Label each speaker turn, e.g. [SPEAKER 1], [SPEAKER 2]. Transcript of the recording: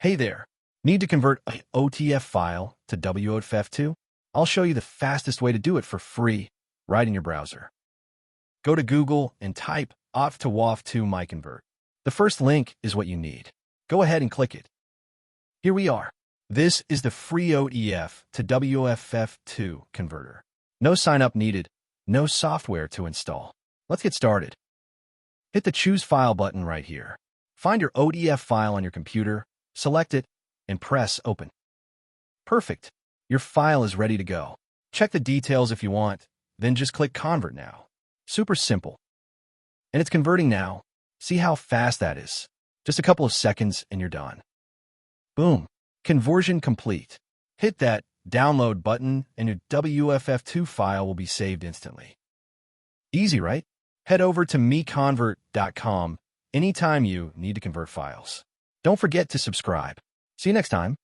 [SPEAKER 1] Hey there. Need to convert an OTF file to WOFF2? I'll show you the fastest way to do it for free right in your browser. Go to Google and type OTF to WOFF2 MiConvert. The first link is what you need. Go ahead and click it. Here we are. This is the free OTF to WOFF2 converter. No sign-up needed, no software to install. Let's get started. Hit the Choose File button right here. Find your OTF file on your computer, select it, and press Open. Perfect. Your file is ready to go. Check the details if you want, then just click Convert Now. Super simple. And it's converting now. See how fast that is. Just a couple of seconds and you're done. Boom. Conversion complete. Hit that Download button and your WOFF2 file will be saved instantly. Easy, right? Head over to MiConvert.com anytime you need to convert files. Don't forget to subscribe. See you next time.